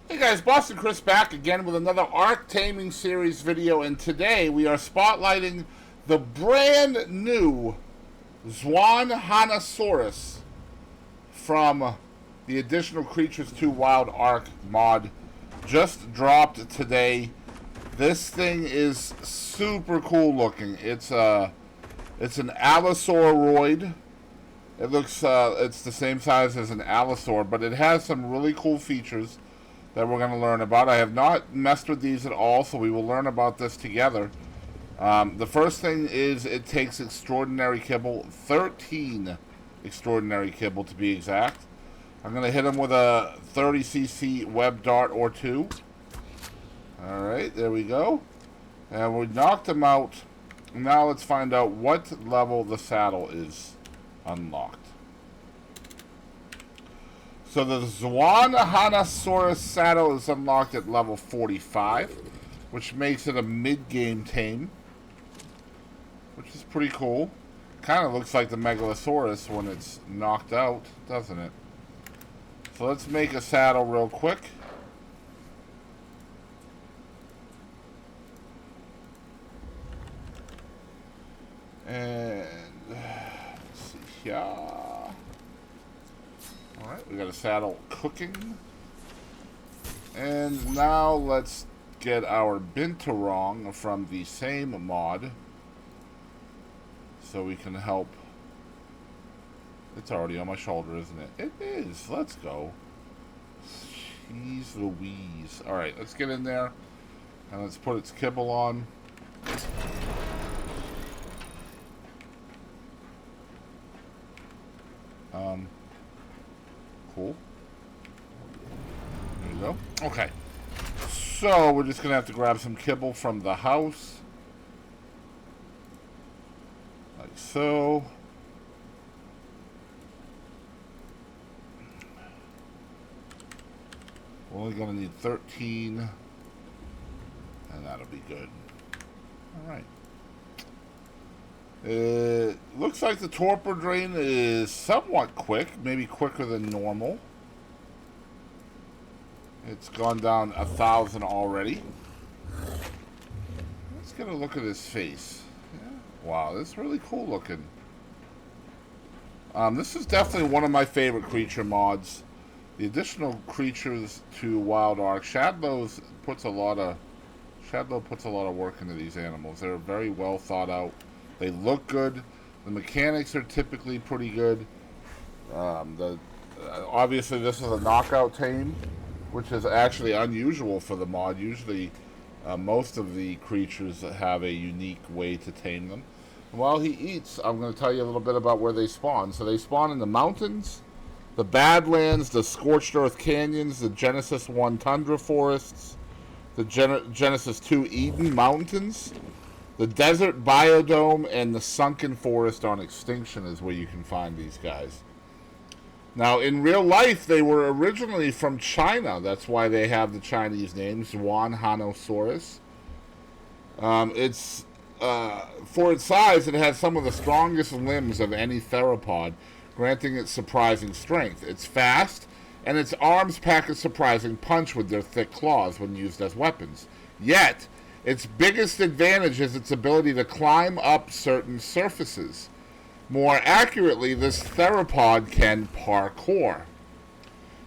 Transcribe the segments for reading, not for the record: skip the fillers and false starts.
Hey guys, Boston Chris back again with another Ark Taming series video, and today we are spotlighting the brand new Xuanhanosaurus from the Additional Creatures 2 Wild Ark mod. Just dropped today. This thing is super cool looking. It's an Allosaurus. It looks it's the same size as an Allosaur, but it has some really cool features that we're going to learn about. I have not messed with these at all, so we will learn about this together. The first thing is it takes extraordinary kibble, 13 extraordinary kibble to be exact. I'm going to hit him with a 30cc web dart or two. Alright, there we go. And we knocked him out. Now let's find out what level the saddle is unlocked. So the Xuanhanosaurus saddle is unlocked at level 45, which makes it a mid-game tame, which is pretty cool. Kind of looks like the Megalosaurus when it's knocked out, doesn't it? So let's make a saddle real quick. And let's see here. Alright, we got a saddle cooking. And now let's get our binturong from the same mod, so we can help. It's already on my shoulder, isn't it? It is. Let's go. Jeez Louise. Alright, let's get in there and let's put its kibble on. Cool. There you go. Okay. So we're just gonna have to grab some kibble from the house. Like so. We're only gonna need 13. And that'll be good. Alright. It looks like the torpor drain is somewhat quick, maybe quicker than normal. It's gone down 1,000 already. Let's get a look at his face. Yeah. Wow, this is really cool looking. This is definitely one of my favorite creature mods. The Additional Creatures to Wild Ark. Shadlow puts a lot of work into these animals. They're very well thought out. They look good. The mechanics are typically pretty good. Obviously, this is a knockout tame, which is actually unusual for the mod. Usually, most of the creatures have a unique way to tame them. And while he eats, I'm going to tell you a little bit about where they spawn. So they spawn in the mountains, the Badlands, the Scorched Earth Canyons, the Genesis 1 Tundra Forests, the Genesis 2 Eden Mountains, the Desert Biodome, and the Sunken Forest on Extinction is where you can find these guys. Now, in real life, they were originally from China. That's why they have the Chinese name, Xuanhanosaurus. For its size, it has some of the strongest limbs of any theropod, granting it surprising strength. It's fast, and its arms pack a surprising punch with their thick claws when used as weapons. Yet, its biggest advantage is its ability to climb up certain surfaces. More accurately, this theropod can parkour,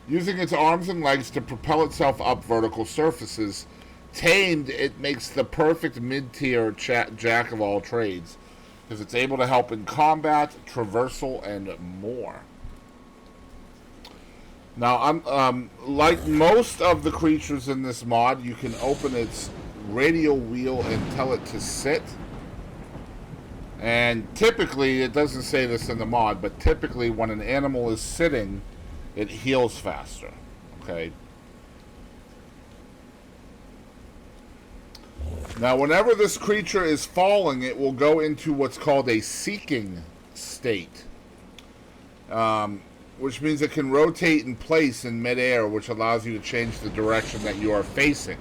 using its arms and legs to propel itself up vertical surfaces. Tamed, it makes the perfect mid-tier jack of all trades, because it's able to help in combat, traversal, and more. Now, like most of the creatures in this mod, you can open its radial wheel and tell it to sit. And typically, it doesn't say this in the mod, but typically when an animal is sitting, it heals faster. Okay. Now, whenever this creature is falling, it will go into what's called a seeking state, which means it can rotate in place in midair, which allows you to change the direction that you are facing.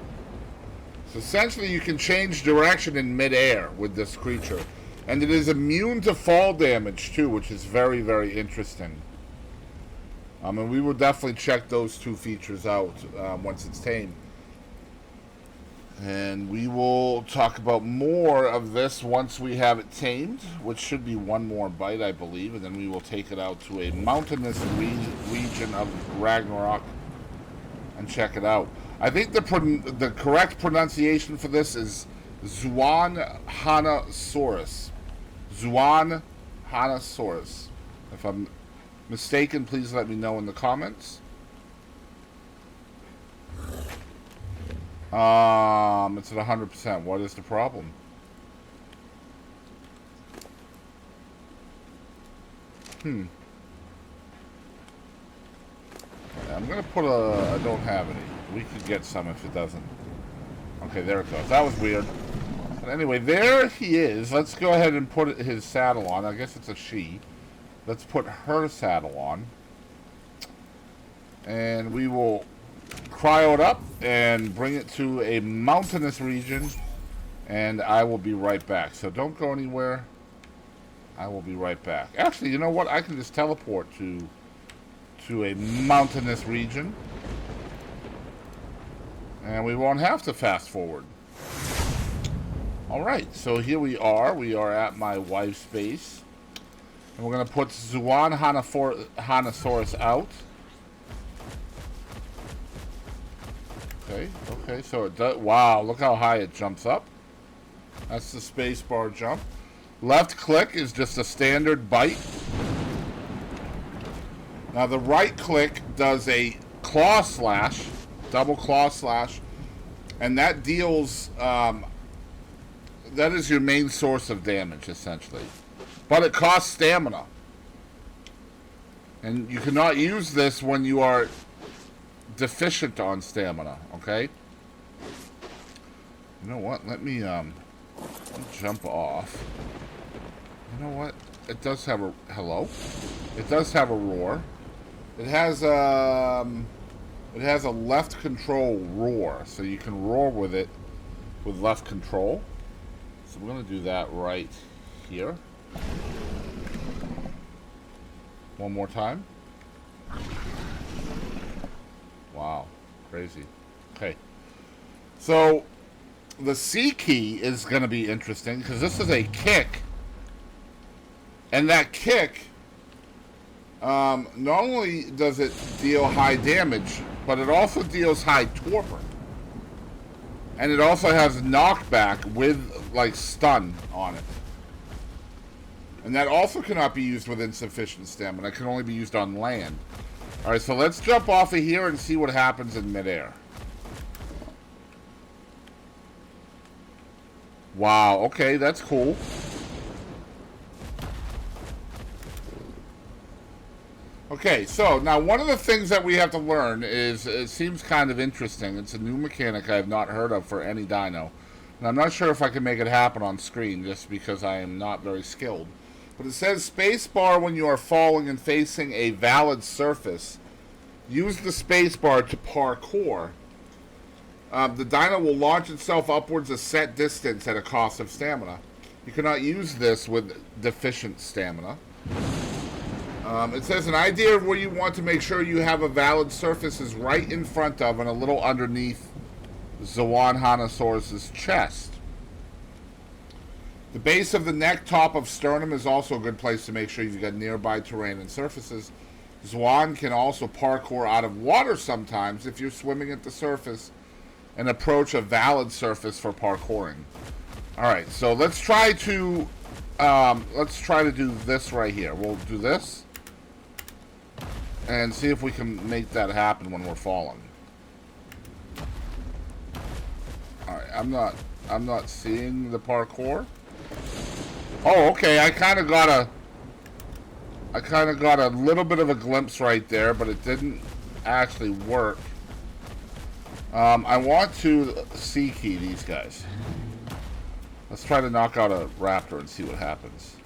So essentially, you can change direction in midair with this creature. And it is immune to fall damage, too, which is very, very interesting. And we will definitely check those two features out once it's tamed. And we will talk about more of this once we have it tamed, which should be one more bite, I believe, and then we will take it out to a mountainous region of Ragnarok and check it out. I think the correct pronunciation for this is Xuanhanosaurus. Xuanhanosaurus. If I'm mistaken, please let me know in the comments. It's at 100%. What is the problem? I'm gonna put I don't have any. We could get some if it doesn't. Okay, there it goes. That was weird. But anyway, there he is. Let's go ahead and put his saddle on. I guess it's a she. Let's put her saddle on. And we will cryo it up and bring it to a mountainous region, and I will be right back. So don't go anywhere. I will be right back. Actually, you know what? I can just teleport to a mountainous region, and we won't have to fast forward. Alright, so here we are. We are at my wife's base, and we're going to put Xuanhanosaurus out. Okay, so it does. Wow, look how high it jumps up. That's the space bar jump. Left click is just a standard bite. Now the right click does a claw slash, double claw slash, and that deals, that is your main source of damage, essentially. But it costs stamina. And you cannot use this when you are deficient on stamina, okay? You know what? Let me jump off. You know what? It does have a hello. It does have a roar. It has a left control roar, so you can roar with it with left control. So we're gonna do that right here. One more time. Wow, crazy. Okay, so the C key is going to be interesting because this is a kick, and that kick, not only does it deal high damage, but it also deals high torpor, and it also has knockback with like stun on it, and that also cannot be used with insufficient stamina. It can only be used on land. Alright, so let's jump off of here and see what happens in midair. Wow, okay, that's cool. Okay, so now one of the things that we have to learn is, it seems kind of interesting. It's a new mechanic I have not heard of for any dino. And I'm not sure if I can make it happen on screen just because I am not very skilled. But it says spacebar when you are falling and facing a valid surface. Use the spacebar to parkour. The dino will launch itself upwards a set distance at a cost of stamina. You cannot use this with deficient stamina. It says an idea of where you want to make sure you have a valid surface is right in front of and a little underneath Xuanhanosaurus' chest. The base of the neck, top of sternum is also a good place to make sure you've got nearby terrain and surfaces. Xuan can also parkour out of water sometimes if you're swimming at the surface and approach a valid surface for parkouring. Alright, so let's try to do this right here. We'll do this and see if we can make that happen when we're falling. Alright, I'm not seeing the parkour. Oh, okay, I kind of got a little bit of a glimpse right there, but it didn't actually work. I want to C-key these guys. Let's try to knock out a raptor and see what happens.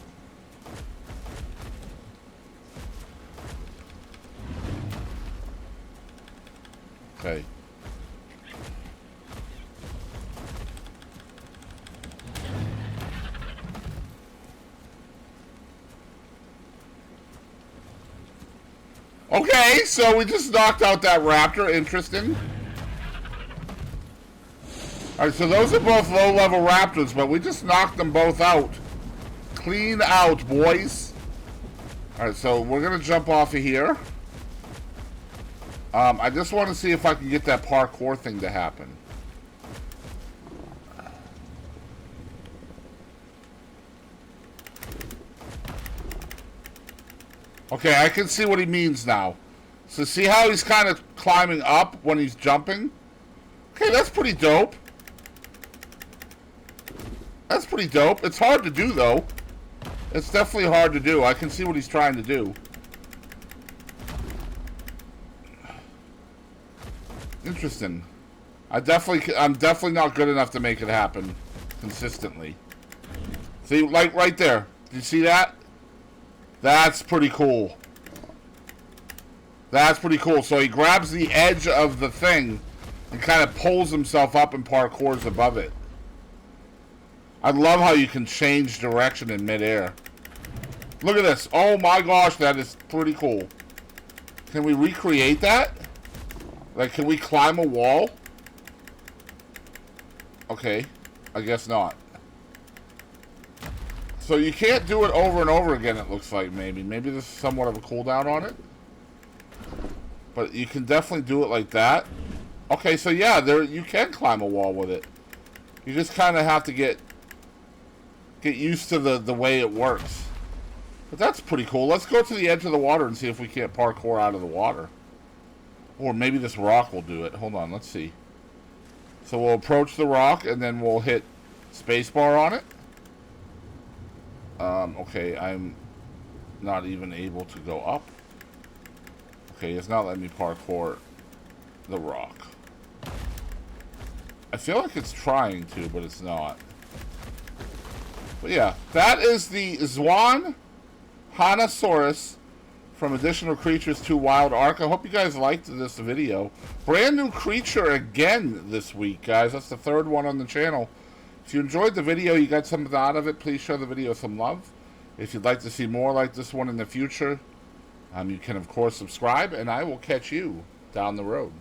Okay. Okay, so we just knocked out that raptor. Interesting. Alright, so those are both low-level raptors, but we just knocked them both out. Clean out, boys. Alright, so we're going to jump off of here. I just want to see if I can get that parkour thing to happen. Okay, I can see what he means now. So see how he's kind of climbing up when he's jumping? Okay, that's pretty dope. That's pretty dope. It's hard to do, though. It's definitely hard to do. I can see what he's trying to do. Interesting. I'm definitely not good enough to make it happen consistently. See, like right there. Do you see that? That's pretty cool. That's pretty cool. So he grabs the edge of the thing and kind of pulls himself up and parkours above it. I love how you can change direction in midair. Look at this. Oh my gosh, that is pretty cool. Can we recreate that? Like, can we climb a wall? Okay, I guess not. So you can't do it over and over again, it looks like, maybe. Maybe there's somewhat of a cooldown on it. But you can definitely do it like that. Okay, so yeah, you can climb a wall with it. You just kind of have to get used to the way it works. But that's pretty cool. Let's go to the edge of the water and see if we can't parkour out of the water. Or maybe this rock will do it. Hold on, let's see. So we'll approach the rock and then we'll hit spacebar on it. Okay, I'm not even able to go up. Okay, it's not letting me parkour the rock. I feel like it's trying to, but it's not. But yeah, that is the Xuanhanosaurus from Additional Creatures to Wild Ark. I hope you guys liked this video. Brand new creature again this week, guys. That's the third one on the channel. If you enjoyed the video, you got something out of it, please show the video some love. If you'd like to see more like this one in the future, you can, of course, subscribe, and I will catch you down the road.